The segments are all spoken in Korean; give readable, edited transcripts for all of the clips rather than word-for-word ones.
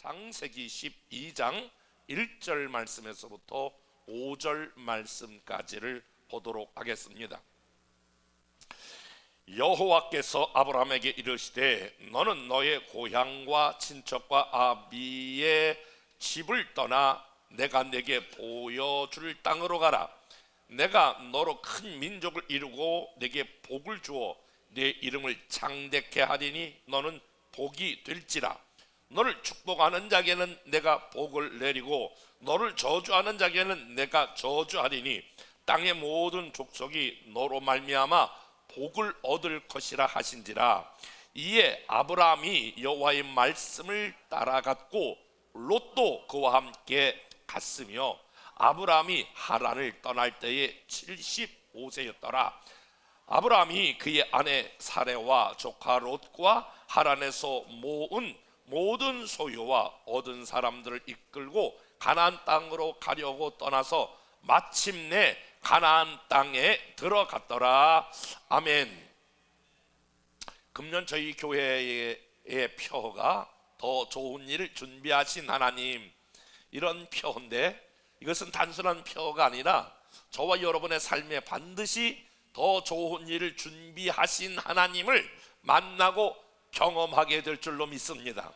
창세기 12장 1절 말씀에서부터 5절 말씀까지를 보도록 하겠습니다. 여호와께서 아브라함에게 이르시되 너는 너의 고향과 친척과 아비의 집을 떠나 내가 네게 보여줄 땅으로 가라. 내가 너로 큰 민족을 이루고 네게 복을 주어 네 이름을 창대케 하리니 너는 복이 될지라. 너를 축복하는 자에게는 내가 복을 내리고 너를 저주하는 자에게는 내가 저주하리니 땅의 모든 족속이 너로 말미암아 복을 얻을 것이라 하신지라. 이에 아브라함이 여호와의 말씀을 따라갔고 롯도 그와 함께 갔으며 아브라함이 하란을 떠날 때에 75세였더라. 아브라함이 그의 아내 사레와 조카 롯과 하란에서 모은 모든 소유와 얻은 사람들을 이끌고 가나안 땅으로 가려고 떠나서 마침내 가나안 땅에 들어갔더라. 아멘. 금년 저희 교회의 표어가 더 좋은 일을 준비하신 하나님, 이런 표어인데 이것은 단순한 표어가 아니라 저와 여러분의 삶에 반드시 더 좋은 일을 준비하신 하나님을 만나고 경험하게 될 줄로 믿습니다.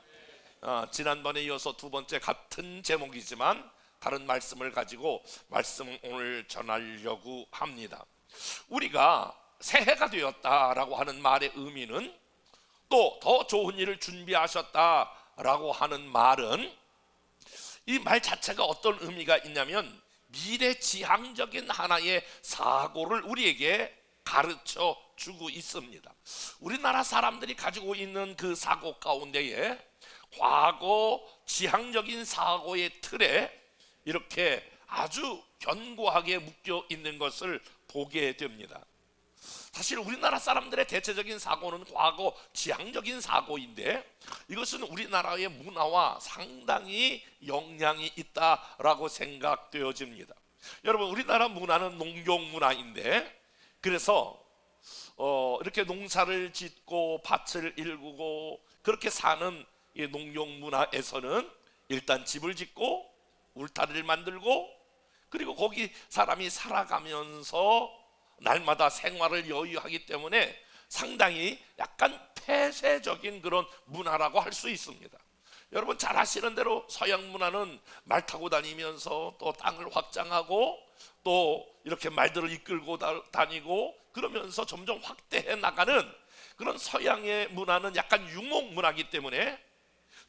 지난번에 이어서 두 번째 같은 제목이지만 다른 말씀을 가지고 말씀을 오늘 전하려고 합니다. 우리가 새해가 되었다라고 하는 말의 의미는, 또 더 좋은 일을 준비하셨다라고 하는 말은, 이 말 자체가 어떤 의미가 있냐면 미래지향적인 하나의 사고를 우리에게 가르쳐 주고 있습니다. 우리나라 사람들이 가지고 있는 그 사고 가운데에 과거 지향적인 사고의 틀에 이렇게 아주 견고하게 묶여 있는 것을 보게 됩니다. 사실 우리나라 사람들의 대체적인 사고는 과거 지향적인 사고인데 이것은 우리나라의 문화와 상당히 영향이 있다라고 생각되어집니다. 여러분, 우리나라 문화는 농경 문화인데, 그래서 이렇게 농사를 짓고 밭을 일구고 그렇게 사는 이 농경 문화에서는 일단 집을 짓고 울타리를 만들고, 그리고 거기 사람이 살아가면서 날마다 생활을 여유하기 때문에 상당히 약간 폐쇄적인 그런 문화라고 할 수 있습니다. 여러분 잘 아시는 대로 서양 문화는 말 타고 다니면서 또 땅을 확장하고 또 이렇게 말들을 이끌고 다니고 그러면서 점점 확대해 나가는 그런 서양의 문화는 약간 융목 문화이기 때문에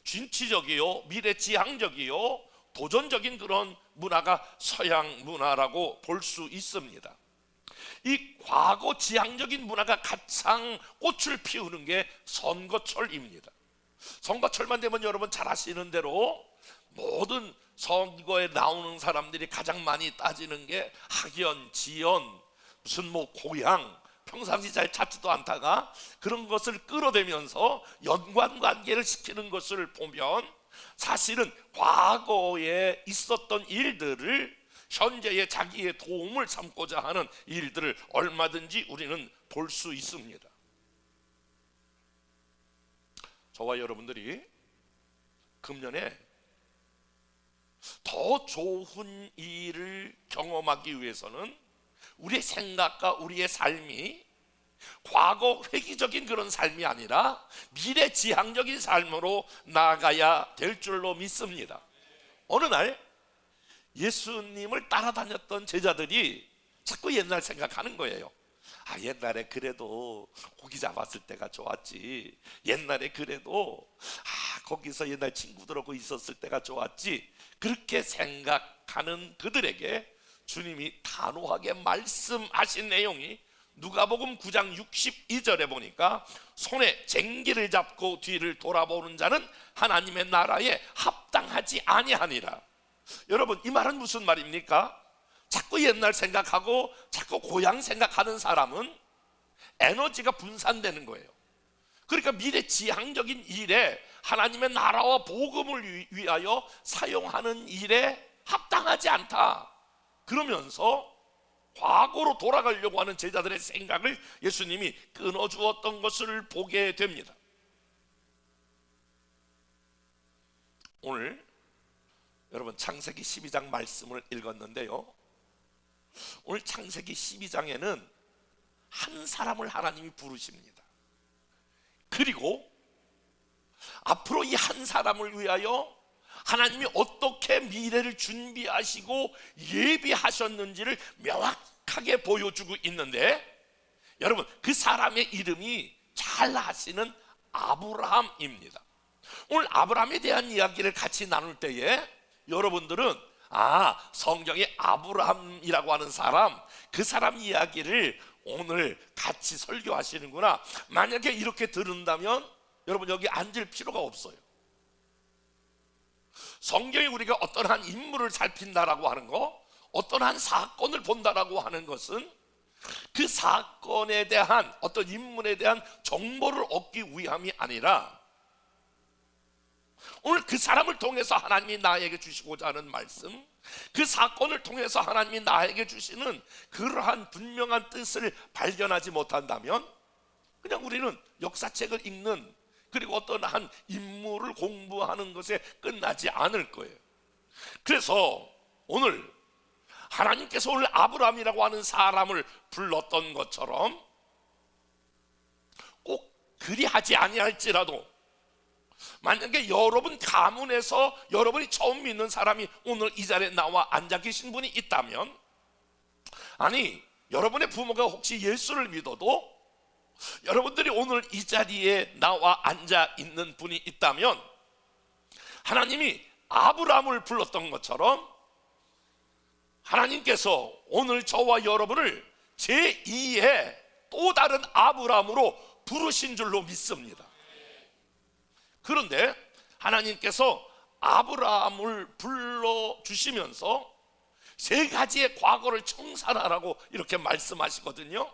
진취적이요, 미래지향적이요, 도전적인 그런 문화가 서양 문화라고 볼 수 있습니다. 이 과거 지향적인 문화가 가장 꽃을 피우는 게 선거철입니다. 선거철만 되면 여러분 잘 아시는 대로 모든 선거에 나오는 사람들이 가장 많이 따지는 게 학연, 지연, 무슨 뭐 고향, 평상시 잘 찾지도 않다가 그런 것을 끌어대면서 연관관계를 시키는 것을 보면 사실은 과거에 있었던 일들을 현재의 자기의 도움을 삼고자 하는 일들을 얼마든지 우리는 볼 수 있습니다. 저와 여러분들이 금년에 더 좋은 일을 경험하기 위해서는 우리의 생각과 우리의 삶이 과거 회귀적인 그런 삶이 아니라 미래지향적인 삶으로 나아가야 될 줄로 믿습니다. 어느 날 예수님을 따라다녔던 제자들이 자꾸 옛날 생각하는 거예요. 옛날에 그래도 고기 잡았을 때가 좋았지, 옛날에 그래도 거기서 옛날 친구들하고 있었을 때가 좋았지, 그렇게 생각하는 그들에게 주님이 단호하게 말씀하신 내용이 누가복음 9장 62절에 보니까 손에 쟁기를 잡고 뒤를 돌아보는 자는 하나님의 나라에 합당하지 아니하니라. 여러분, 이 말은 무슨 말입니까? 자꾸 옛날 생각하고 자꾸 고향 생각하는 사람은 에너지가 분산되는 거예요. 그러니까 미래지향적인 일에, 하나님의 나라와 복음을 위하여 사용하는 일에 합당하지 않다. 그러면서 과거로 돌아가려고 하는 제자들의 생각을 예수님이 끊어주었던 것을 보게 됩니다. 오늘 여러분 창세기 12장 말씀을 읽었는데요, 오늘 창세기 12장에는 한 사람을 하나님이 부르십니다. 그리고 앞으로 이 한 사람을 위하여 하나님이 어떻게 미래를 준비하시고 예비하셨는지를 명확하게 보여주고 있는데, 여러분 그 사람의 이름이 잘 아시는 아브라함입니다. 오늘 아브라함에 대한 이야기를 같이 나눌 때에 여러분들은 성경에 아브라함이라고 하는 사람, 그 사람 이야기를 오늘 같이 설교하시는구나. 만약에 이렇게 들은다면 여러분 여기 앉을 필요가 없어요. 성경에 우리가 어떤 한 인물을 살핀다라고 하는 거, 어떤 한 사건을 본다라고 하는 것은 그 사건에 대한 어떤 인물에 대한 정보를 얻기 위함이 아니라, 오늘 그 사람을 통해서 하나님이 나에게 주시고자 하는 말씀, 그 사건을 통해서 하나님이 나에게 주시는 그러한 분명한 뜻을 발견하지 못한다면 그냥 우리는 역사책을 읽는, 그리고 어떤 한 인물을 공부하는 것에 끝나지 않을 거예요. 그래서 오늘 하나님께서 오늘 아브라함이라고 하는 사람을 불렀던 것처럼 꼭 그리하지 아니할지라도, 만약에 여러분 가문에서 여러분이 처음 믿는 사람이 오늘 이 자리에 나와 앉아 계신 분이 있다면, 아니 여러분의 부모가 혹시 예수를 믿어도 여러분들이 오늘 이 자리에 나와 앉아 있는 분이 있다면, 하나님이 아브라함을 불렀던 것처럼 하나님께서 오늘 저와 여러분을 제2의 또 다른 아브라함으로 부르신 줄로 믿습니다. 그런데 하나님께서 아브라함을 불러주시면서 세 가지의 과거를 청산하라고 이렇게 말씀하시거든요.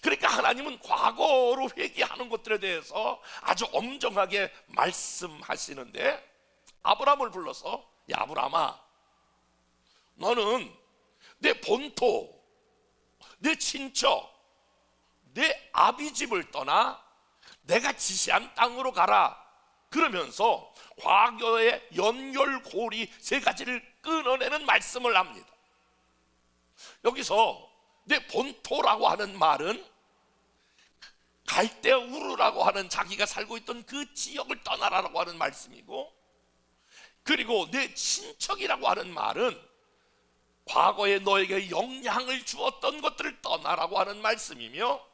그러니까 하나님은 과거로 회개하는 것들에 대해서 아주 엄정하게 말씀하시는데, 아브라함을 불러서 야 아브라함아, 너는 내 본토, 내 친척, 내 아비 집을 떠나 내가 지시한 땅으로 가라. 그러면서 과거의 연결고리 세 가지를 끊어내는 말씀을 합니다. 여기서 내 본토라고 하는 말은 갈대 우르라고 하는 자기가 살고 있던 그 지역을 떠나라라고 하는 말씀이고, 그리고 내 친척이라고 하는 말은 과거에 너에게 영향을 주었던 것들을 떠나라고 하는 말씀이며,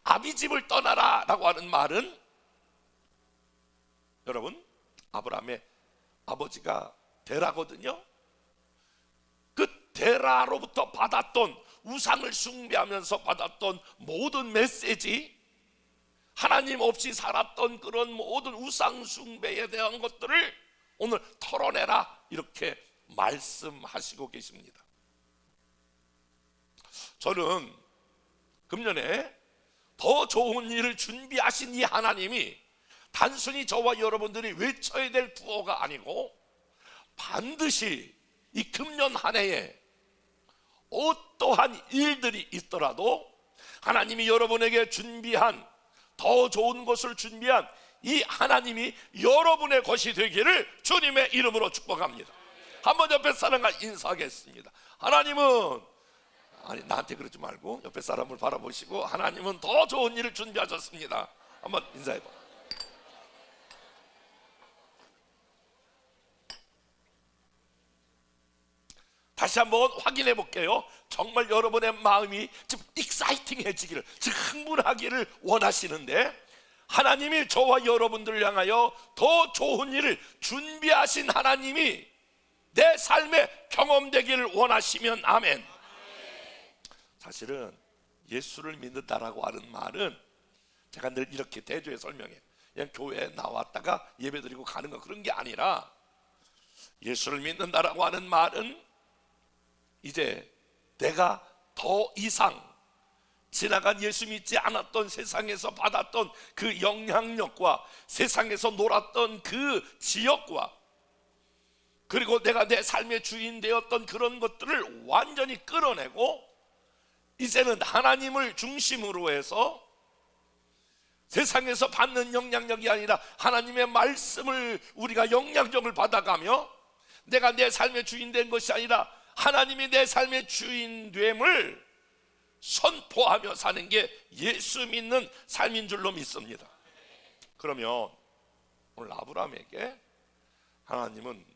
아비집을 떠나라라고 하는 말은 여러분 아브라함의 아버지가 데라거든요. 그 데라로부터 받았던, 우상을 숭배하면서 받았던 모든 메시지, 하나님 없이 살았던 그런 모든 우상 숭배에 대한 것들을 오늘 털어내라, 이렇게 말씀하시고 계십니다. 저는 금년에 더 좋은 일을 준비하신 이 하나님이 단순히 저와 여러분들이 외쳐야 될 구호가 아니고, 반드시 이 금년 한 해에 어떠한 일들이 있더라도 하나님이 여러분에게 준비한, 더 좋은 것을 준비한 이 하나님이 여러분의 것이 되기를 주님의 이름으로 축복합니다. 한번 옆에 사람과 인사하겠습니다. 하나님은, 아니 나한테 그러지 말고 옆에 사람을 바라보시고, 하나님은 더 좋은 일을 준비하셨습니다. 한번 인사해봐. 다시 한번 확인해 볼게요. 정말 여러분의 마음이 좀 익사이팅해지기를, 즉 흥분하기를 원하시는데, 하나님이 저와 여러분들을 향하여 더 좋은 일을 준비하신 하나님이 내 삶에 경험되기를 원하시면 아멘. 사실은 예수를 믿는다라고 하는 말은, 제가 늘 이렇게 대조해 설명해요. 그냥 교회에 나왔다가 예배드리고 가는 거, 그런 게 아니라, 예수를 믿는다라고 하는 말은 이제 내가 더 이상 지나간 예수 믿지 않았던 세상에서 받았던 그 영향력과 세상에서 놀았던 그 지역과, 그리고 내가 내 삶의 주인 되었던 그런 것들을 완전히 끌어내고, 이제는 하나님을 중심으로 해서 세상에서 받는 영향력이 아니라 하나님의 말씀을 우리가 영향력을 받아가며 내가 내 삶의 주인 된 것이 아니라 하나님이 내 삶의 주인됨을 선포하며 사는 게 예수 믿는 삶인 줄로 믿습니다. 그러면 오늘 아브라함에게 하나님은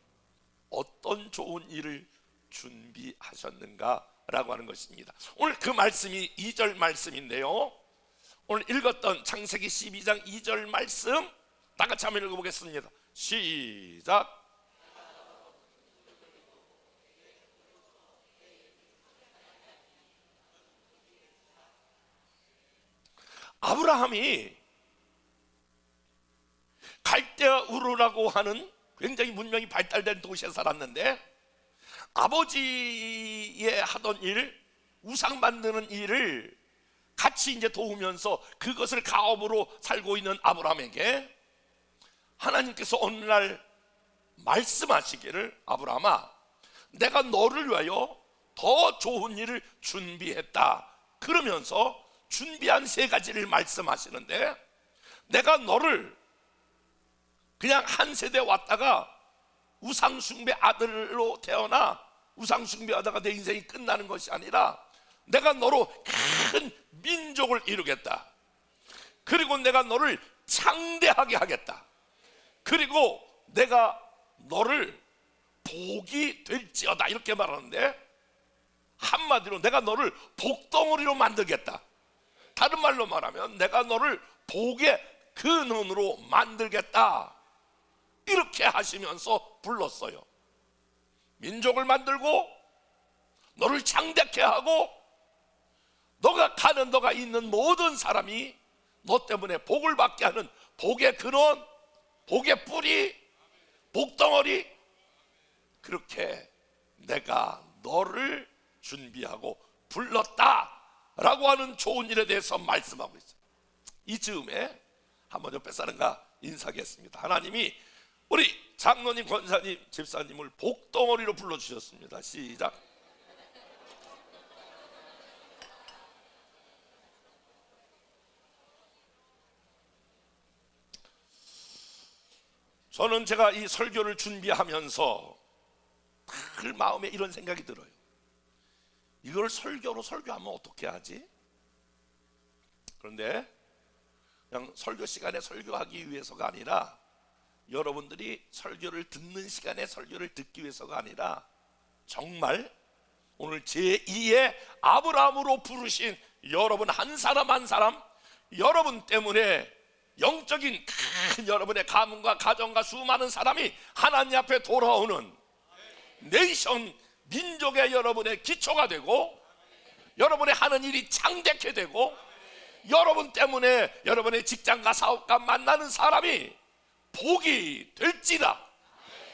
어떤 좋은 일을 준비하셨는가라고 하는 것입니다. 오늘 그 말씀이 2절 말씀인데요, 오늘 읽었던 창세기 12장 2절 말씀 다 같이 한번 읽어보겠습니다. 시작. 아브라함이 갈대아 우르라고 하는 굉장히 문명이 발달된 도시에 살았는데 아버지의 하던 일, 우상 만드는 일을 같이 이제 도우면서 그것을 가업으로 살고 있는 아브라함에게 하나님께서 어느 날 말씀하시기를, 아브라함아, 내가 너를 위하여 더 좋은 일을 준비했다. 그러면서 준비한 3가지를 말씀하시는데, 내가 너를 그냥 한 세대 왔다가 우상숭배 아들로 태어나 우상숭배하다가 내 인생이 끝나는 것이 아니라 내가 너로 큰 민족을 이루겠다. 그리고 내가 너를 창대하게 하겠다. 그리고 내가 너를 복이 될지어다, 이렇게 말하는데 한마디로 내가 너를 복덩어리로 만들겠다. 다른 말로 말하면 내가 너를 복의 근원으로 만들겠다, 이렇게 하시면서 불렀어요. 민족을 만들고 너를 창대케 하고 너가 가는 너가 있는 모든 사람이 너 때문에 복을 받게 하는 복의 근원, 복의 뿌리, 복덩어리, 그렇게 내가 너를 준비하고 불렀다라고 하는 좋은 일에 대해서 말씀하고 있어요. 이 즈음에 한번 옆에 사람과 인사하겠습니다. 하나님이 우리 장로님, 권사님, 집사님을 복덩어리로 불러주셨습니다. 시작. 저는 제가 이 설교를 준비하면서 늘 마음에 이런 생각이 들어요. 이걸 설교로 설교하면 어떻게 하지? 그런데 그냥 설교 시간에 설교하기 위해서가 아니라, 여러분들이 설교를 듣는 시간에 설교를 듣기 위해서가 아니라, 정말 오늘 제2의 아브라함으로 부르신 여러분 한 사람 한 사람, 여러분 때문에 영적인 큰 여러분의 가문과 가정과 수많은 사람이 하나님 앞에 돌아오는 네이션, 민족의 여러분의 기초가 되고, 여러분의 하는 일이 창대케 되고, 여러분 때문에 여러분의 직장과 사업과 만나는 사람이 복이 될지라,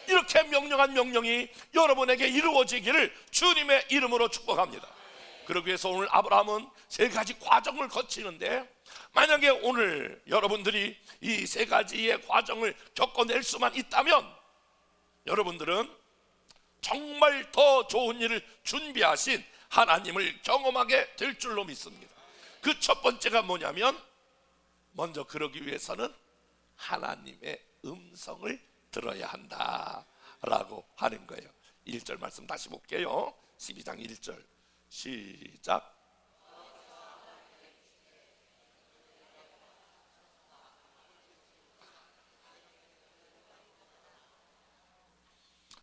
이렇게 명령한 명령이 여러분에게 이루어지기를 주님의 이름으로 축복합니다. 그러기 위해서 오늘 아브라함은 3가지 과정을 거치는데, 만약에 오늘 여러분들이 이 3가지의 과정을 겪어낼 수만 있다면 여러분들은 정말 더 좋은 일을 준비하신 하나님을 경험하게 될 줄로 믿습니다. 그 첫 번째가 뭐냐면, 먼저 그러기 위해서는 하나님의 음성을 들어야 한다라고 하는 거예요. 1절 말씀 다시 볼게요. 12장 1절 시작.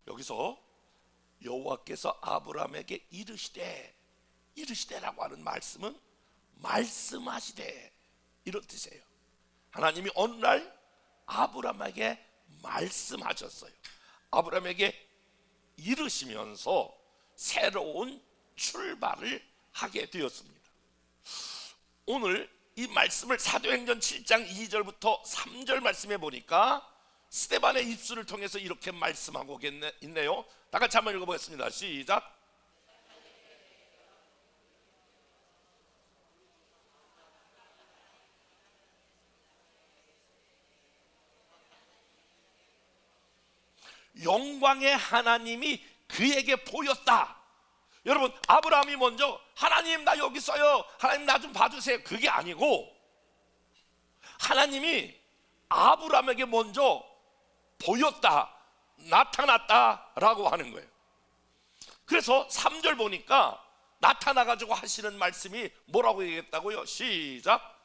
여기서 여호와께서 아브라함에게 이르시되라고 하는 말씀은 말씀하시되, 이런 뜻이에요. 하나님이 어느 날 아브라함에게 말씀하셨어요. 아브라함에게 이르시면서 새로운 출발을 하게 되었습니다. 오늘 이 말씀을 사도행전 7장 2절부터 3절 말씀해 보니까 스데반의 입술을 통해서 이렇게 말씀하고 있네요. 다 같이 한번 읽어보겠습니다. 시작. 영광의 하나님이 그에게 보였다. 여러분, 아브라함이 먼저 하나님 나 여기 있어요, 하나님 나 좀 봐주세요, 그게 아니고 하나님이 아브라함에게 먼저 보였다, 나타났다라고 하는 거예요. 그래서 3절 보니까 나타나가지고 하시는 말씀이 뭐라고 얘기했다고요? 시작.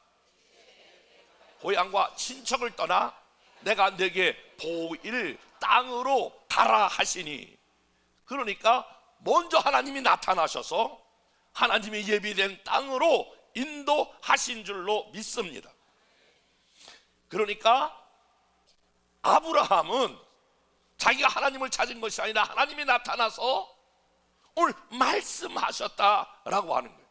고향과 친척을 떠나 내가 내게 보일 땅으로 가라 하시니. 그러니까 먼저 하나님이 나타나셔서 하나님이 예비된 땅으로 인도하신 줄로 믿습니다. 그러니까 아브라함은 자기가 하나님을 찾은 것이 아니라 하나님이 나타나서 오늘 말씀하셨다라고 하는 거예요.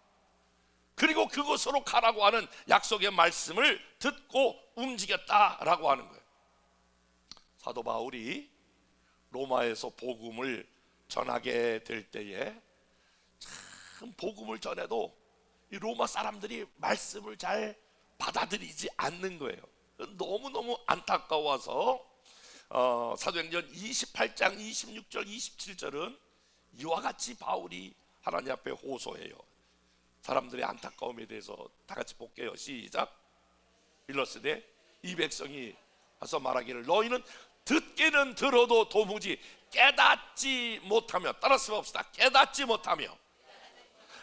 그리고 그곳으로 가라고 하는 약속의 말씀을 듣고 움직였다라고 하는 거예요. 사도 바울이 로마에서 복음을 전하게 될 때에 참 복음을 전해도 이 로마 사람들이 말씀을 잘 받아들이지 않는 거예요. 너무너무 안타까워서 사도행전 28장 26절 27절은 이와 같이 바울이 하나님 앞에 호소해요. 사람들의 안타까움에 대해서 다 같이 볼게요. 시작. 일러스되 이 백성이 와서 말하기를 너희는 듣기는 들어도 도무지 깨닫지 못하며, 따라서 봅시다. 깨닫지 못하며,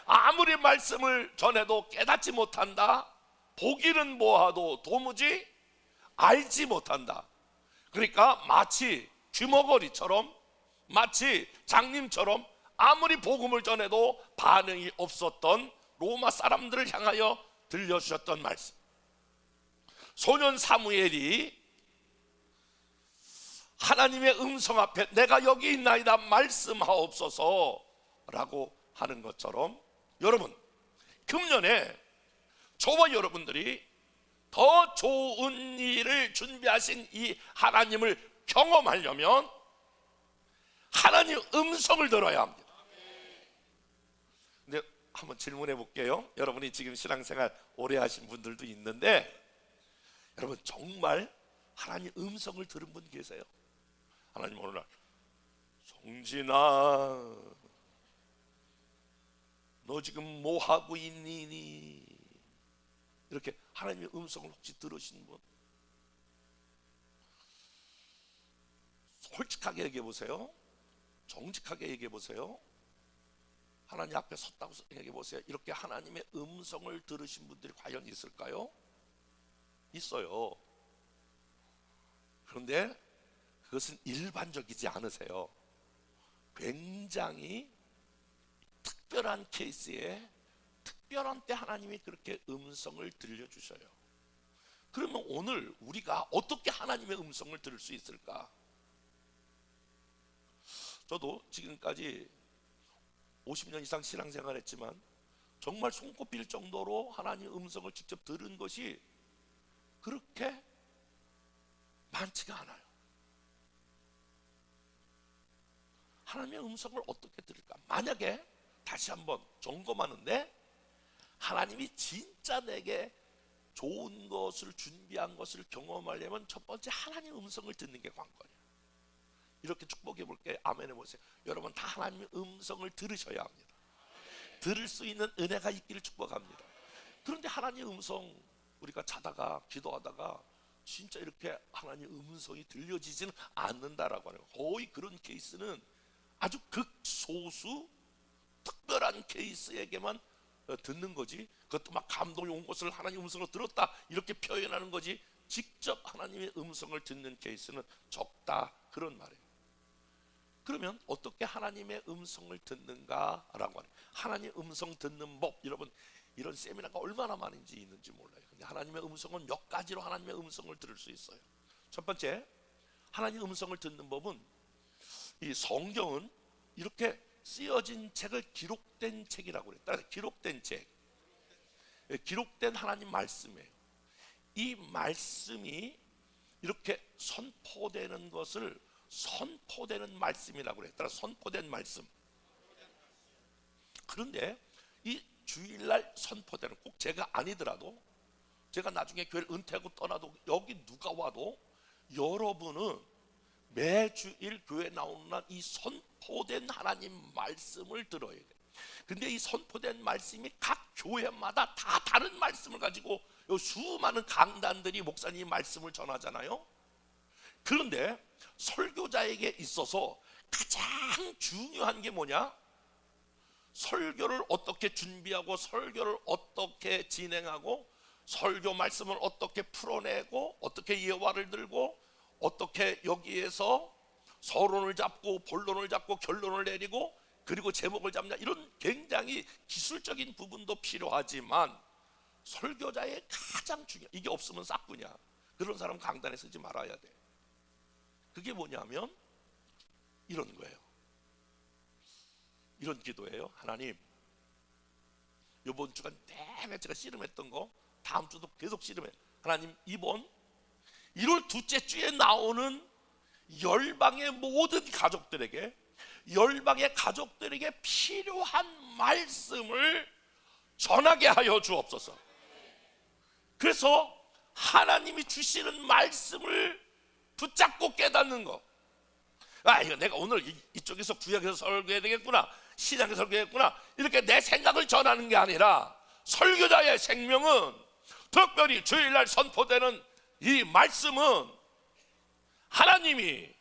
아무리 말씀을 전해도 깨닫지 못한다. 보기는 뭐하도 도무지 알지 못한다. 그러니까 마치 귀머거리처럼, 마치 장님처럼 아무리 복음을 전해도 반응이 없었던 로마 사람들을 향하여 들려주셨던 말씀. 소년 사무엘이 하나님의 음성 앞에 내가 여기 있나이다 말씀하옵소서 라고 하는 것처럼, 여러분 금년에 저와 여러분들이 더 좋은 일을 준비하신 이 하나님을 경험하려면 하나님 음성을 들어야 합니다. 근데 한번 질문해 볼게요. 여러분이 지금 신앙생활 오래 하신 분들도 있는데, 여러분 정말 하나님 음성을 들은 분 계세요? 하나님 어느 날 성진아 너 지금 뭐 하고 있니? 이렇게 하나님의 음성을 혹시 들으신 분? 솔직하게 얘기해 보세요. 정직하게 얘기해 보세요. 하나님 앞에 섰다고 얘기해 보세요. 이렇게 하나님의 음성을 들으신 분들이 과연 있을까요? 있어요. 그런데 그것은 일반적이지 않으세요. 굉장히 특별한 케이스에 특별한 때 하나님이 그렇게 음성을 들려주셔요. 그러면 오늘 우리가 어떻게 하나님의 음성을 들을 수 있을까? 저도 지금까지 50년 이상 신앙생활 했지만 정말 손꼽힐 정도로 하나님의 음성을 직접 들은 것이 그렇게 많지가 않아요. 하나님의 음성을 어떻게 들을까? 만약에 다시 한번 점검하는데 하나님이 진짜 내게 좋은 것을 준비한 것을 경험하려면 첫 번째 하나님의 음성을 듣는 게 관건이에요. 이렇게 축복해 볼게요. 아멘 해보세요. 여러분 다 하나님의 음성을 들으셔야 합니다. 들을 수 있는 은혜가 있기를 축복합니다. 그런데 하나님의 음성, 우리가 자다가 기도하다가 진짜 이렇게 하나님의 음성이 들려지지는 않는다라고 하는, 거의 그런 케이스는 아주 극소수 특별한 케이스에게만 듣는 거지, 그것도 막 감동이 온 것을 하나님의 음성으로 들었다 이렇게 표현하는 거지, 직접 하나님의 음성을 듣는 케이스는 적다, 그런 말이에요. 그러면 어떻게 하나님의 음성을 듣는가라고 하는, 하나님의 음성 듣는 법, 여러분 이런 세미나가 얼마나 많은지 있는지 몰라요. 근데 하나님의 음성은 몇 가지로 하나님의 음성을 들을 수 있어요. 첫 번째, 하나님의 음성을 듣는 법은, 이 성경은 이렇게 쓰여진 책을 기록된 책이라고 그래요. 따라서 기록된 책, 기록된 하나님 말씀이에요. 이 말씀이 이렇게 선포되는 것을 선포되는 말씀이라고 그래요. 따라서 선포된 말씀. 그런데 이 주일날 선포되는, 꼭 제가 아니더라도, 제가 나중에 교회를 은퇴하고 떠나도 여기 누가 와도 여러분은 매주일 교회 나오는 날 이 선포된 하나님 말씀을 들어야 돼요. 근데 이 선포된 말씀이 각 교회마다 다 다른 말씀을 가지고 요 수많은 강단들이 목사님 말씀을 전하잖아요. 그런데 설교자에게 있어서 가장 중요한 게 뭐냐? 설교를 어떻게 준비하고 설교를 어떻게 진행하고 설교 말씀을 어떻게 풀어내고 어떻게 예화를 들고 어떻게 여기에서 서론을 잡고 본론을 잡고 결론을 내리고 그리고 제목을 잡냐, 이런 굉장히 기술적인 부분도 필요하지만 설교자의 가장 중요한, 이게 없으면 싹구냐, 그런 사람 강단에 서지 말아야 돼. 그게 뭐냐면 이런 거예요. 이런 기도예요. 하나님, 이번 주간 내내 제가 씨름했던 거 다음 주도 계속 씨름해. 하나님, 이번 1월 둘째 주에 나오는 열방의 모든 가족들에게, 열방의 가족들에게 필요한 말씀을 전하게 하여 주옵소서. 그래서 하나님이 주시는 말씀을 붙잡고 깨닫는 거. 아, 이거 내가 오늘 이쪽에서 구역에서 설교해야 되겠구나, 시장에서 설교했구나, 이렇게 내 생각을 전하는 게 아니라 설교자의 생명은, 특별히 주일날 선포되는 이 말씀은 하나님이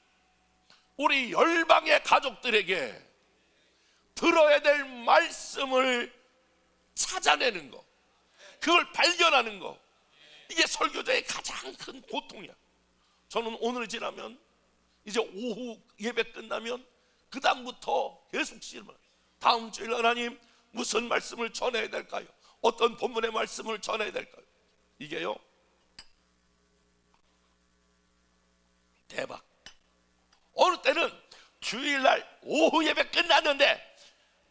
우리 열방의 가족들에게 들어야 될 말씀을 찾아내는 거, 그걸 발견하는 거, 이게 설교자의 가장 큰 고통이야. 저는 오늘 지나면 이제 오후 예배 끝나면 그 다음부터 계속 씨름을, 다음 주일 하나님 무슨 말씀을 전해야 될까요? 어떤 본문의 말씀을 전해야 될까요? 이게요, 대박. 어느 때는 주일날 오후 예배 끝났는데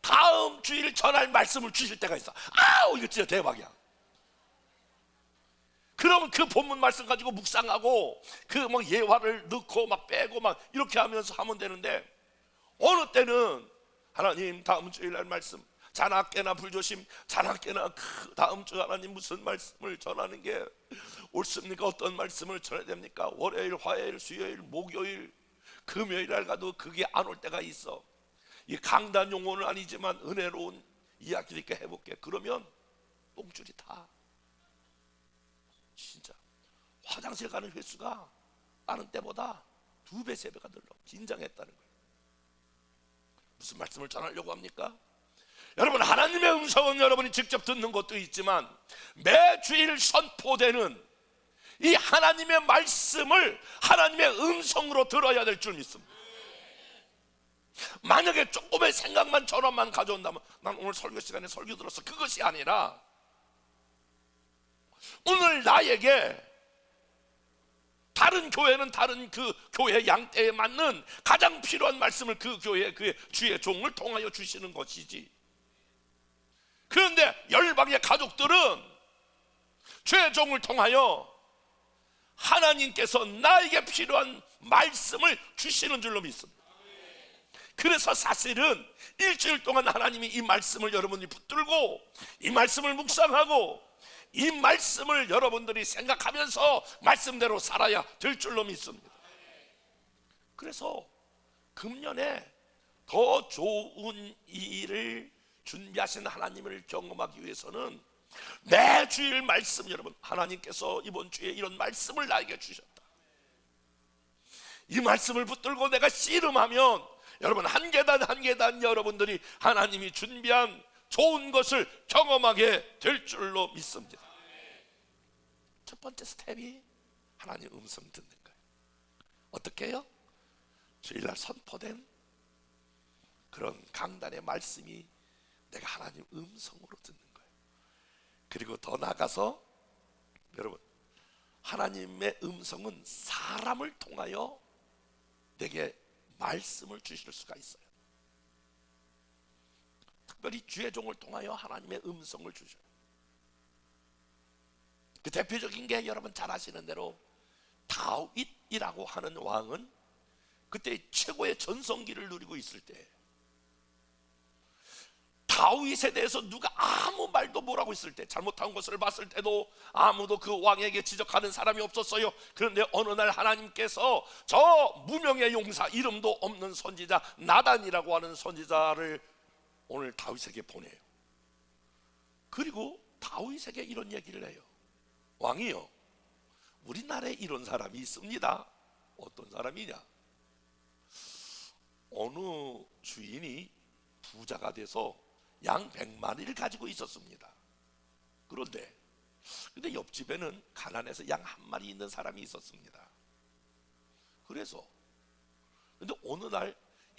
다음 주일 전할 말씀을 주실 때가 있어. 아우, 이거 진짜 대박이야. 그러면 그 본문 말씀 가지고 묵상하고 그 막 예화를 넣고 막 빼고 막 이렇게 하면서 하면 되는데, 어느 때는 하나님 다음 주일날 말씀, 자나깨나 불조심, 자나깨나 그 다음 주 하나님 무슨 말씀을 전하는 게 옳습니까? 어떤 말씀을 전해야 됩니까? 월요일, 화요일, 수요일, 목요일, 금요일 날 가도 그게 안 올 때가 있어. 이 강단 용어는 아니지만 은혜로운 이야기니까 해볼게. 그러면 똥줄이 타. 진짜 화장실 가는 횟수가 다른 때보다 2배, 3배가 늘어. 긴장했다는 거예요. 무슨 말씀을 전하려고 합니까? 여러분, 하나님의 음성은 여러분이 직접 듣는 것도 있지만 매주일 선포되는 이 하나님의 말씀을 하나님의 음성으로 들어야 될 줄 믿습니다. 만약에 조금의 생각만 전환만 가져온다면, 난 오늘 설교 시간에 설교 들었어, 그것이 아니라 오늘 나에게 다른 교회는 다른 그 교회 양떼에 맞는 가장 필요한 말씀을 그 교회, 그 주의 종을 통하여 주시는 것이지. 그런데 열방의 가족들은 주의 종을 통하여 하나님께서 나에게 필요한 말씀을 주시는 줄로 믿습니다. 그래서 사실은 일주일 동안 하나님이 이 말씀을 여러분이 붙들고 이 말씀을 묵상하고 이 말씀을 여러분들이 생각하면서 말씀대로 살아야 될 줄로 믿습니다. 그래서 금년에 더 좋은 일을 준비하신 하나님을 경험하기 위해서는 매주일 말씀, 여러분, 하나님께서 이번 주에 이런 말씀을 나에게 주셨다, 이 말씀을 붙들고 내가 씨름하면 여러분 한 계단 한 계단 여러분들이 하나님이 준비한 좋은 것을 경험하게 될 줄로 믿습니다. 첫 번째 스텝이 하나님 음성 듣는 거예요. 어떻게 해요? 주일날 선포된 그런 강단의 말씀이 내가 하나님 음성으로 듣는 거예요. 그리고 더 나아가서 여러분, 하나님의 음성은 사람을 통하여 내게 말씀을 주실 수가 있어요. 특별히 주의 종을 통하여 하나님의 음성을 주셔요. 그 대표적인 게 여러분 잘 아시는 대로 다윗이라고 하는 왕은 그때 최고의 전성기를 누리고 있을 때 다윗에 대해서 누가 아무 말도 못하고 있을 때, 잘못한 것을 봤을 때도 아무도 그 왕에게 지적하는 사람이 없었어요. 그런데 어느 날 하나님께서 저 무명의 용사, 이름도 없는 선지자 나단이라고 하는 선지자를 오늘 다윗에게 보내요. 그리고 다윗에게 이런 얘기를 해요. 왕이요. 우리나라에 이런 사람이 있습니다. 어떤 사람이냐? 어느 주인이 부자가 돼서 양 100마리를 가지고 있었습니다. 그런데 옆집에는 가난해서 양 한 마리 있는 사람이 있었습니다. 그래서 근데 어느 날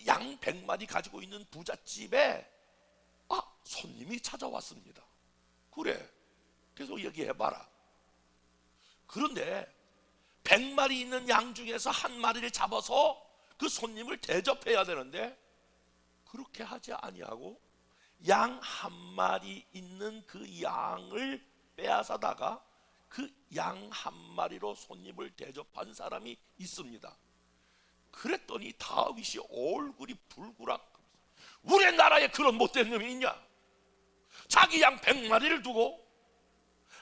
양 100마리 가지고 있는 부잣집에 손님이 찾아왔습니다. 그래, 계속 얘기해봐라. 그런데 100마리 있는 양 중에서 한 마리를 잡아서 그 손님을 대접해야 되는데 그렇게 하지 아니하고 양 한 마리 있는 그 양을 빼앗아다가 그 양 한 마리로 손님을 대접한 사람이 있습니다. 그랬더니 다윗이 얼굴이 불구락, 우리나라에 그런 못된 놈이 있냐? 자기 양 100마리를 두고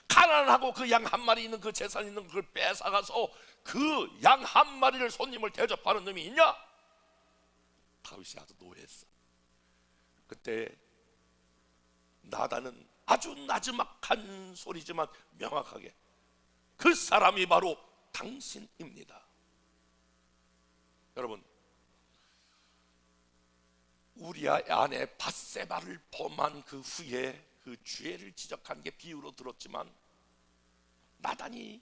가난하고 그 양 한 마리 있는 그 재산 있는 그걸 뺏어가서 그 양 한 마리를 손님을 대접하는 놈이 있냐? 다윗이 아주 노했어. 그때 나단은 아주 나지막한 소리지만 명확하게, 그 사람이 바로 당신입니다. 여러분, 우리아 아내 밧세바를 범한 그 후에 그 죄를 지적한 게 비유로 들었지만, 나단이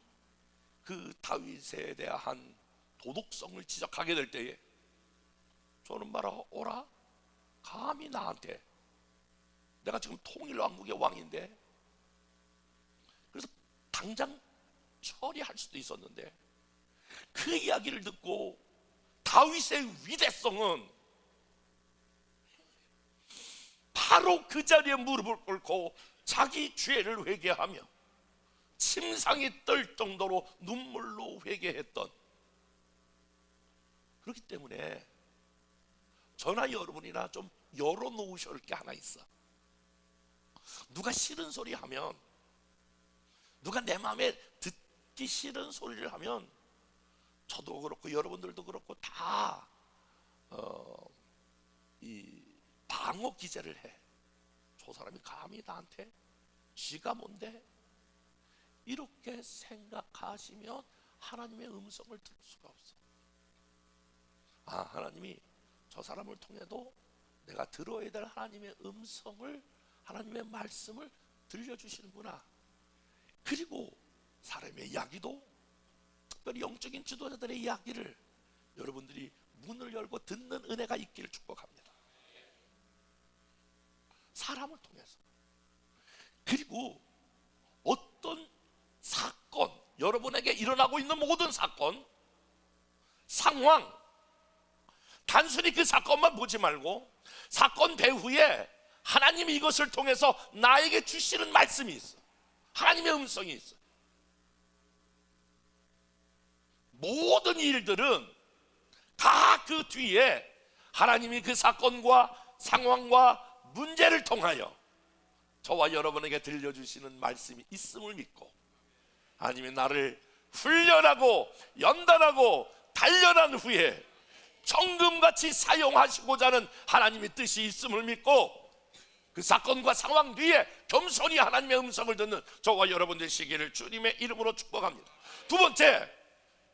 그 다윗에 대한 도덕성을 지적하게 될 때에 저는 오라, 감히 나한테, 내가 지금 통일왕국의 왕인데, 그래서 당장 처리할 수도 있었는데 그 이야기를 듣고 다윗의 위대성은 바로 그 자리에 무릎을 꿇고 자기 죄를 회개하며 침상이 떨 정도로 눈물로 회개했던, 그렇기 때문에 저나 여러분이나 좀 열어놓으셔야 할 게 하나 있어. 누가 싫은 소리 하면, 누가 내 마음에 듣기 싫은 소리를 하면 저도 그렇고 여러분들도 그렇고 다 이 방어 기제를 해. 저 사람이 감히 나한테, 쥐가 뭔데? 이렇게 생각하시면 하나님의 음성을 들을 수가 없어. 하나님이 저 사람을 통해도 내가 들어야 될 하나님의 음성을, 하나님의 말씀을 들려주시는구나. 그리고 사람의 이야기도, 특별히 영적인 지도자들의 이야기를 여러분들이 문을 열고 듣는 은혜가 있기를 축복합니다. 사람을 통해서. 그리고 어떤 사건, 여러분에게 일어나고 있는 모든 사건, 상황, 단순히 그 사건만 보지 말고 사건 배후에 하나님이 이것을 통해서 나에게 주시는 말씀이 있어. 하나님의 음성이 있어. 모든 일들은 다 그 뒤에 하나님이 그 사건과 상황과 문제를 통하여 저와 여러분에게 들려주시는 말씀이 있음을 믿고, 하나님이 나를 훈련하고 연단하고 단련한 후에 정금같이 사용하시고자 하는 하나님의 뜻이 있음을 믿고, 그 사건과 상황 뒤에 겸손히 하나님의 음성을 듣는 저와 여러분 되시기를 주님의 이름으로 축복합니다. 두 번째,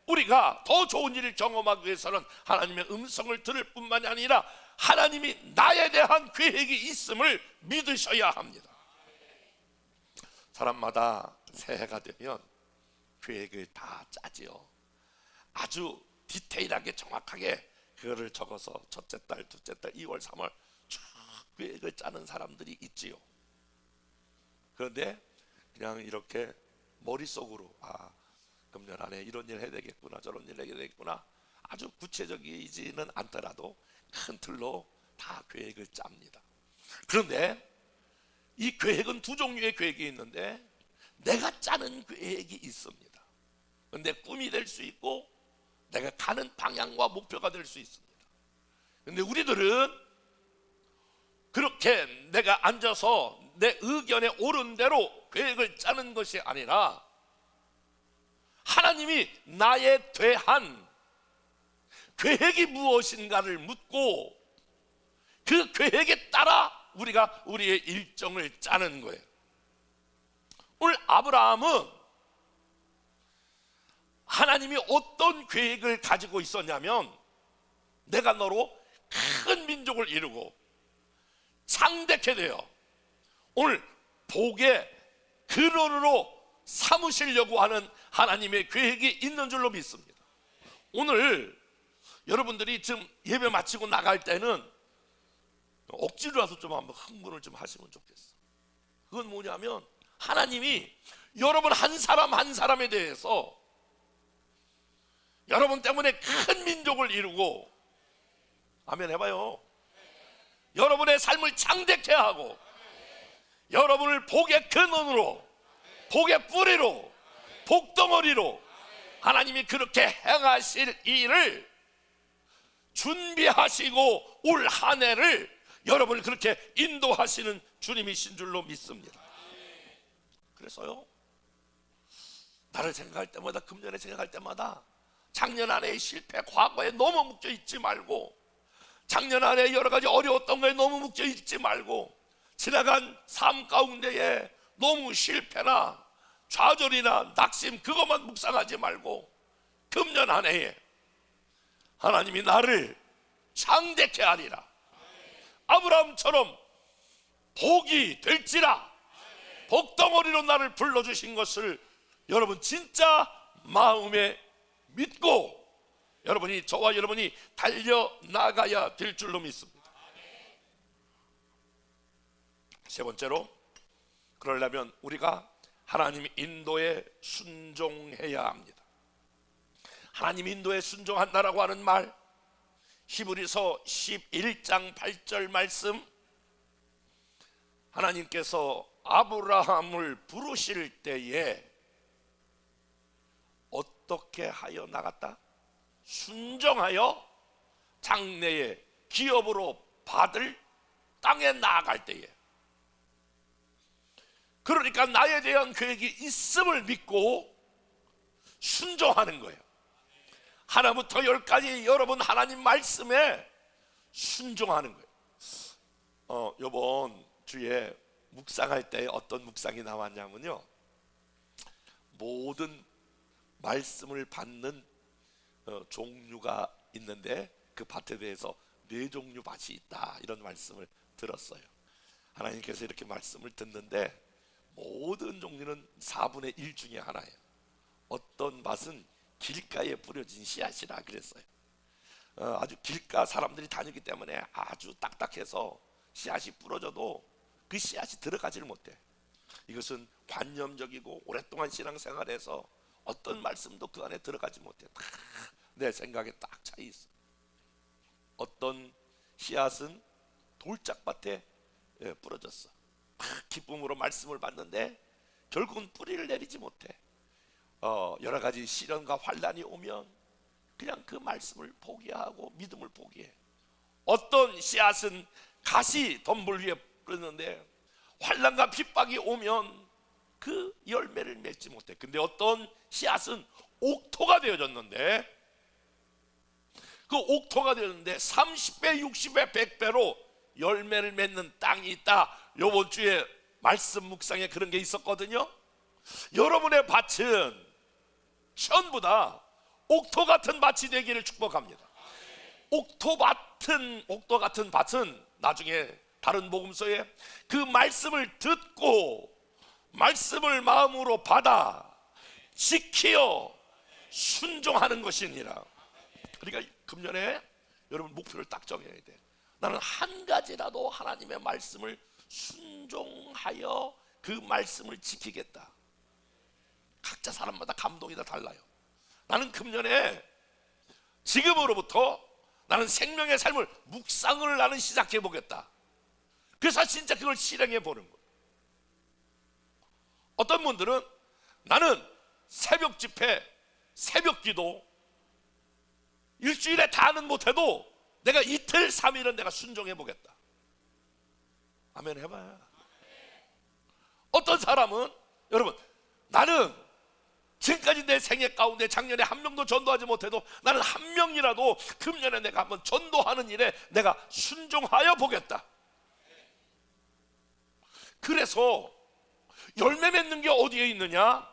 우리가 더 좋은 일을 경험하기 위해서는 하나님의 음성을 들을 뿐만이 아니라 하나님이 나에 대한 계획이 있음을 믿으셔야 합니다. 사람마다 새해가 되면 계획을 다 짜지요. 아주 디테일하게 정확하게 그거를 적어서 첫째 달, 둘째 달, 2월, 3월 쭉 계획을 짜는 사람들이 있지요. 그런데 그냥 이렇게 머릿속으로 금년 안에 이런 일 해야 되겠구나, 저런 일 해야 되겠구나, 아주 구체적이지는 않더라도 큰 틀로 다 계획을 짭니다. 그런데 이 계획은 두 종류의 계획이 있는데, 내가 짜는 계획이 있습니다. 내 꿈이 될 수 있고 내가 가는 방향과 목표가 될 수 있습니다. 그런데 우리들은 그렇게 내가 앉아서 내 의견에 옳은 대로 계획을 짜는 것이 아니라 하나님이 나에 대한 계획이 무엇인가를 묻고 그 계획에 따라 우리가 우리의 일정을 짜는 거예요. 오늘 아브라함은 하나님이 어떤 계획을 가지고 있었냐면 내가 너로 큰 민족을 이루고 창대케 되어 오늘 복의 근원으로 삼으시려고 하는 하나님의 계획이 있는 줄로 믿습니다. 오늘 여러분들이 지금 예배 마치고 나갈 때는 억지로라도 좀 한번 흥분을 좀 하시면 좋겠어. 그건 뭐냐면 하나님이 여러분 한 사람 한 사람에 대해서 여러분 때문에 큰 민족을 이루고, 아멘 해봐요. 여러분의 삶을 창대케 하고 여러분을 복의 근원으로, 복의 뿌리로, 복덩어리로 하나님이 그렇게 행하실 일을 준비하시고 올 한 해를 여러분을 그렇게 인도하시는 주님이신 줄로 믿습니다. 그래서요, 나를 생각할 때마다, 금년에 생각할 때마다 작년 안에의 실패, 과거에 너무 묶여 있지 말고, 작년 안에 여러 가지 어려웠던 거에 너무 묶여 있지 말고, 지나간 삶 가운데에 너무 실패나 좌절이나 낙심 그것만 묵상하지 말고 금년 한 해에 하나님이 나를 창대케 하리라, 아브라함처럼 복이 될지라, 복덩어리로 나를 불러주신 것을 여러분 진짜 마음에 믿고 여러분이, 저와 여러분이 달려나가야 될 줄로 믿습니다. 세 번째로, 그러려면 우리가 하나님 인도에 순종해야 합니다. 하나님 인도에 순종한다라고 하는 말, 히브리서 11장 8절 말씀, 하나님께서 아브라함을 부르실 때에 어떻게 하여 나갔다? 순종하여 장래의 기업으로 받을 땅에 나아갈 때에, 그러니까 나에 대한 계획이 있음을 믿고 순종하는 거예요. 하나부터 열까지 여러분 하나님 말씀에 순종하는 거예요. 이번 주에 묵상할 때 어떤 묵상이 나왔냐면요, 모든 말씀을 받는 종류가 있는데 그 밭에 대해서 4종류 밭이 있다, 이런 말씀을 들었어요. 하나님께서 이렇게 말씀을 듣는데 모든 종류는 4분의 1 중에 하나예요. 어떤 밭은 길가에 뿌려진 씨앗이라 그랬어요. 아주 길가 사람들이 다니기 때문에 아주 딱딱해서 씨앗이 부러져도 그 씨앗이 들어가지를 못해. 이것은 관념적이고 오랫동안 신앙생활에서 어떤 말씀도 그 안에 들어가지 못해. 다 내 생각에 딱 차 있어. 어떤 씨앗은 돌짝밭에 부러졌어. 기쁨으로 말씀을 받는데 결국은 뿌리를 내리지 못해. 여러 가지 시련과 환난이 오면 그냥 그 말씀을 포기하고 믿음을 포기해. 어떤 씨앗은 가시 덤불 위에 뿌렸는데 환난과 핍박이 오면 그 열매를 맺지 못해. 근데 어떤 씨앗은 옥토가 되어졌는데, 그 옥토가 되었는데 30배, 60배, 100배로 열매를 맺는 땅이 있다. 요번 주에 말씀 묵상에 그런 게 있었거든요. 여러분의 밭은 전부 다 옥토 같은 밭이 되기를 축복합니다. 옥토 같은 밭은 나중에 다른 복음서에 그 말씀을 듣고 말씀을 마음으로 받아 지키어 순종하는 것이니라. 그러니까 금년에 여러분 목표를 딱 정해야 돼. 나는 한 가지라도 하나님의 말씀을 순종하여 그 말씀을 지키겠다. 각자 사람마다 감동이 다 달라요. 나는 금년에 지금으로부터 나는 생명의 삶을 묵상을 나는 시작해 보겠다. 그래서 진짜 그걸 실행해 보는 거예요. 어떤 분들은 나는 새벽 집회, 새벽 기도 일주일에 다는 못해도 내가 이틀 3일은 내가 순종해 보겠다. 아멘 해봐요. 어떤 사람은, 여러분, 나는 지금까지 내 생애 가운데 작년에 한 명도 전도하지 못해도 나는 한 명이라도 금년에 내가 한번 전도하는 일에 내가 순종하여 보겠다. 그래서 열매 맺는 게 어디에 있느냐?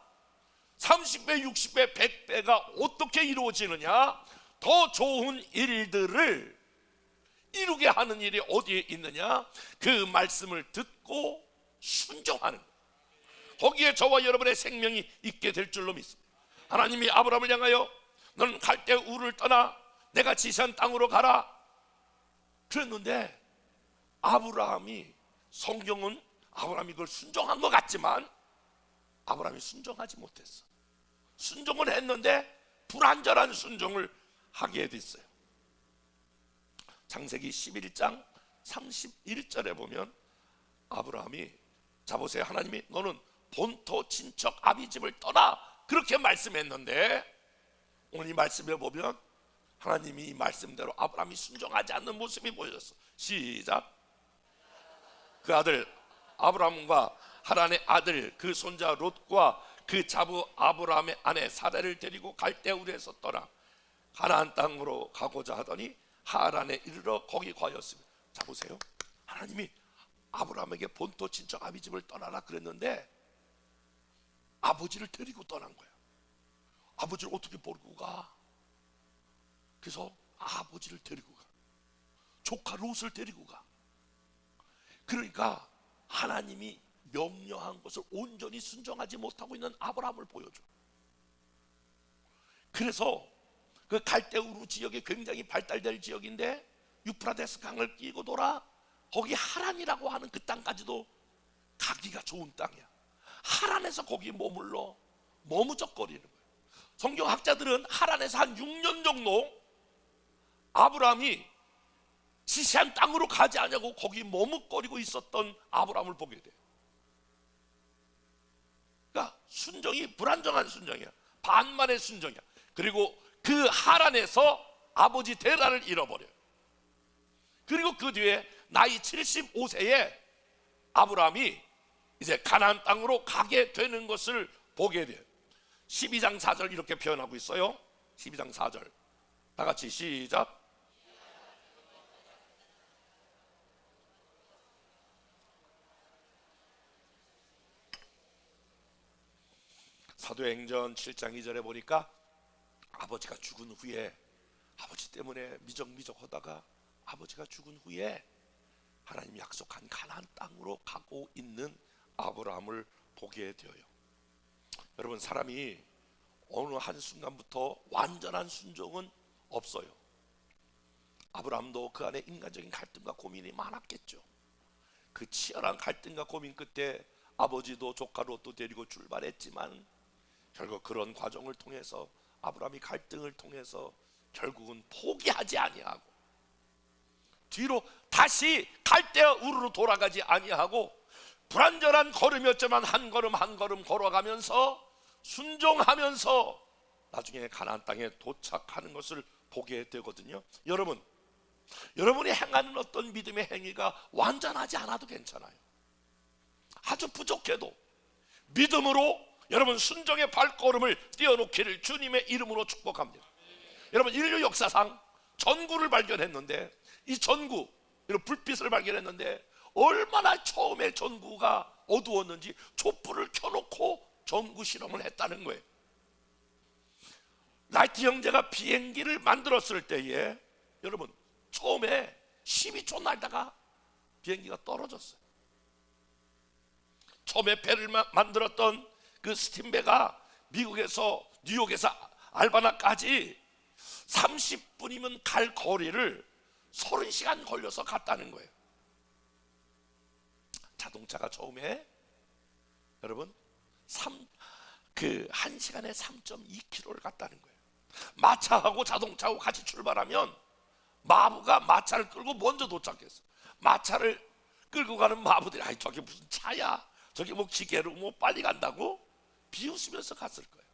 30배, 60배, 100배가 어떻게 이루어지느냐? 더 좋은 일들을 이루게 하는 일이 어디에 있느냐? 그 말씀을 듣고 순종하는 것. 거기에 저와 여러분의 생명이 있게 될 줄로 믿습니다. 하나님이 아브라함을 향하여 너는 갈대 우를 떠나 내가 지시한 땅으로 가라 그랬는데, 아브라함이, 성경은 아브라함이 그걸 순종한 것 같지만 아브라함이 순종하지 못했어. 순종을 했는데 불완전한 순종을 하게 됐어요. 창세기 11장 31절에 보면 아브라함이, 자 보세요, 하나님이 너는 본토 친척 아비 집을 떠나 그렇게 말씀했는데, 오늘 이 말씀에 보면 하나님이 이 말씀대로 아브라함이 순종하지 않는 모습이 보여졌어. 시작. 그 아들 아브라함과 하란의 아들 그 손자 롯과 그 자부 아브라함의 아내 사라를 데리고 갈대우르에서 떠나 가나안 땅으로 가고자 하더니 하란에 이르러 거기 거하였습니다. 자 보세요, 하나님이 아브라함에게 본토 친척 아비 집을 떠나라 그랬는데 아버지를 데리고 떠난 거야. 아버지를 어떻게 버리고 가? 그래서 아버지를 데리고 가. 조카 롯을 데리고 가. 그러니까 하나님이 명령한 것을 온전히 순종하지 못하고 있는 아브라함을 보여줘. 그래서 그 갈대우르 지역이 굉장히 발달될 지역인데 유프라데스 강을 끼고 돌아 거기 하란이라고 하는 그 땅까지도 가기가 좋은 땅이야. 하란에서 거기 머무적거리는 거예요. 성경학자들은 하란에서 한 6년 정도 아브라함이 지시한 땅으로 가지 않냐고 거기 머뭇거리고 있었던 아브라함을 보게 돼요. 그러니까 순종이 불안정한 순종이야. 반만의 순종이야. 그리고 그 하란에서 아버지 데라를 잃어버려요. 그리고 그 뒤에 나이 75세에 아브라함이 이제 가나안 땅으로 가게 되는 것을 보게 돼요. 12장 4절 이렇게 표현하고 있어요. 12장 4절 다 같이 시작. 사도행전 7장 2절에 보니까 아버지가 죽은 후에, 아버지 때문에 미적미적 하다가 아버지가 죽은 후에 하나님이 약속한 가나안 땅으로 가고 있는 아브라함을 보게 되어요. 여러분, 사람이 어느 한순간부터 완전한 순종은 없어요. 아브라함도 그 안에 인간적인 갈등과 고민이 많았겠죠. 그 치열한 갈등과 고민 끝에 아버지도 조카 롯도 데리고 출발했지만 결국 그런 과정을 통해서 아브라함이 갈등을 통해서 결국은 포기하지 아니하고 뒤로 다시 갈대우르로 돌아가지 아니하고 불완전한 걸음이었지만 한 걸음 한 걸음 걸어가면서 순종하면서 나중에 가나안 땅에 도착하는 것을 보게 되거든요. 여러분, 여러분이 행하는 어떤 믿음의 행위가 완전하지 않아도 괜찮아요. 아주 부족해도 믿음으로 여러분 순종의 발걸음을 띄워놓기를 주님의 이름으로 축복합니다. 여러분, 인류 역사상 전구를 발견했는데 이 전구, 이런 불빛을 발견했는데 얼마나 처음에 전구가 어두웠는지 촛불을 켜놓고 전구 실험을 했다는 거예요. 라이트 형제가 비행기를 만들었을 때에 여러분 처음에 12초 날다가 비행기가 떨어졌어요. 처음에 배를 만들었던 그 스팀배가 미국에서 뉴욕에서 알바나까지 30분이면 갈 거리를 30시간 걸려서 갔다는 거예요. 자동차가 처음에 여러분 1시간에 3.2km를 갔다는 거예요. 마차하고 자동차하고 같이 출발하면 마부가 마차를 끌고 먼저 도착했어. 마차를 끌고 가는 마부들이 아이 저게 무슨 차야, 저게 뭐 기계로 뭐 빨리 간다고 비웃으면서 갔을 거예요.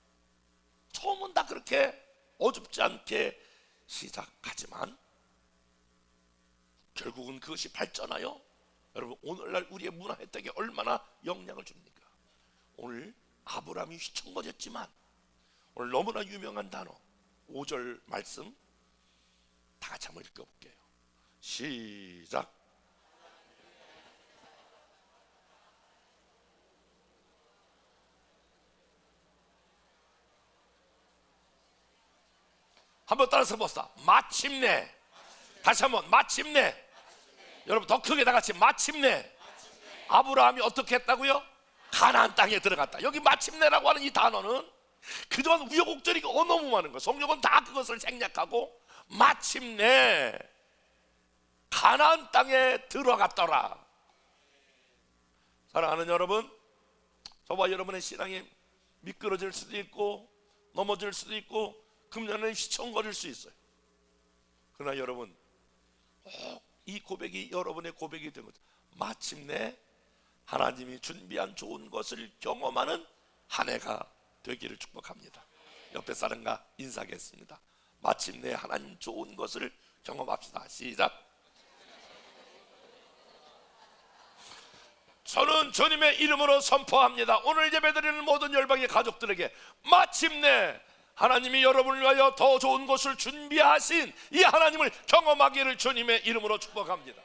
처음은 다 그렇게 어줍지 않게 시작하지만 결국은 그것이 발전하여 여러분 오늘날 우리의 문화 혜택에 얼마나 영향을 줍니까? 오늘 아브라함이 휘청거렸지만 오늘 너무나 유명한 단어 5절 말씀 다 같이 한번 읽어볼게요. 시작. 한번 따라서 봅시다. 마침내. 다시 한번 마침내. 여러분 더 크게 다 같이 마침내. 아브라함이 어떻게 했다고요? 가나안 땅에 들어갔다. 여기 마침내라고 하는 이 단어는 그동안 우여곡절이 너무 많은 거예요. 성경은 다 그것을 생략하고 마침내 가나안 땅에 들어갔더라. 사랑하는 여러분, 저와 여러분의 신앙이 미끄러질 수도 있고 넘어질 수도 있고 금년에 휘청거릴 수 있어요. 그러나 여러분 꼭 이 고백이 여러분의 고백이 된 거죠. 마침내 하나님이 준비한 좋은 것을 경험하는 한 해가 되기를 축복합니다. 옆에 사람과 인사하겠습니다. 마침내 하나님 좋은 것을 경험합시다. 시작. 저는 주님의 이름으로 선포합니다. 오늘 예배드리는 모든 열방의 가족들에게 마침내 하나님이 여러분을 위하여 더 좋은 것을 준비하신 이 하나님을 경험하기를 주님의 이름으로 축복합니다.